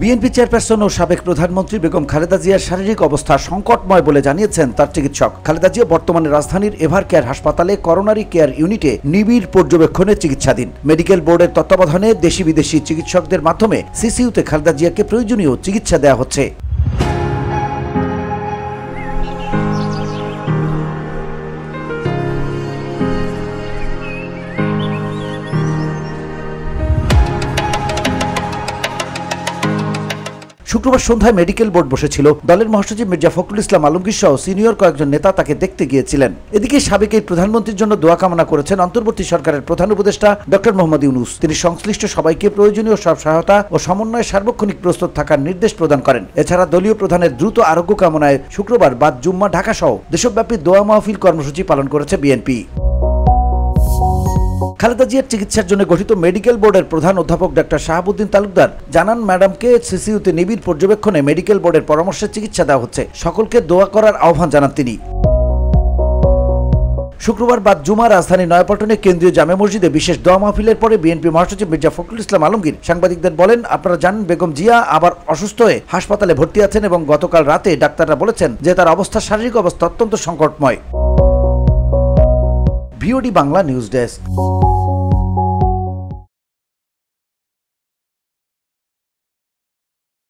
BNP chairperson ও সাবেক প্রধানমন্ত্রী বেগম খালেদা জিয়ার শারীরিক অবস্থা সংকটময় বলে জানিয়েছেন তার চিকিৎসক। খালেদা জিয়া বর্তমানে রাজধানীর এভার কেয়ার হাসপাতালে করোনারি কেয়ার ইউনিটে নিবিড় পর্যবেক্ষণে চিকিৎসাধীন। মেডিকেল বোর্ডের তত্ত্বাবধানে দেশি বিদেশি চিকিৎসকদের মাধ্যমে সিসিইউতে খালেদা জিয়াকে প্রয়োজনীয় চিকিৎসা দেওয়া হচ্ছে। শুক্রবার সন্ধ্যায় মেডিকেল বোর্ড বসেছিল। দলের মহাসচিব মির্জা ফখরুল ইসলাম আলমগীর সহ সিনিয়র কয়েকজন নেতা তাকে দেখতে গিয়েছিলেন। এদিকে সাবেক এই প্রধানমন্ত্রীর জন্য দোয়া কামনা করেছেন অন্তর্বর্তী সরকারের প্রধান উপদেষ্টা ডক্টর মোহাম্মদ ইউনূস। তিনি সংশ্লিষ্ট সবাইকে প্রয়োজনীয় সব সহায়তা ও সমন্বয়ে সার্বক্ষণিক প্রস্তুত থাকার নির্দেশ প্রদান করেন। এছাড়া দলীয় প্রধানের দ্রুত আরোগ্য কামনায় শুক্রবার বাদ জুম্মা ঢাকা সহ দেশব্যাপী দোয়া মাহফিল কর্মসূচি পালন করেছে বিএনপি। খালেদা জিয়ার চিকিৎসার জন্য গঠিত মেডিকেল বোর্ডের প্রধান অধ্যাপক ডক্টর শাহাবুদ্দিন তালুকদার জানান, ম্যাডামকে সিসিইউতে নিবিড় পর্যবেক্ষণে মেডিকেল বোর্ডের পরামর্শে চিকিৎসা দেওয়া হচ্ছে। সকলকে দোয়া করার আহ্বান জানান তিনি। শুক্রবার বাদ জুমা রাজধানী নয়াপল্টনে কেন্দ্রীয় জামে মসজিদে বিশেষ দোয়া মাহফিলের পরে বিএনপি মহাসচিব মির্জা ফখরুল ইসলাম আলমগীর সাংবাদিকদের বলেন, আপনারা জানেন বেগম জিয়া আবার অসুস্থ হয়ে হাসপাতালে ভর্তি আছেন এবং গতকাল রাতে ডাক্তাররা বলেছেন যে তার শারীরিক অবস্থা অত্যন্ত সংকটময়। VOD Bangla news desk.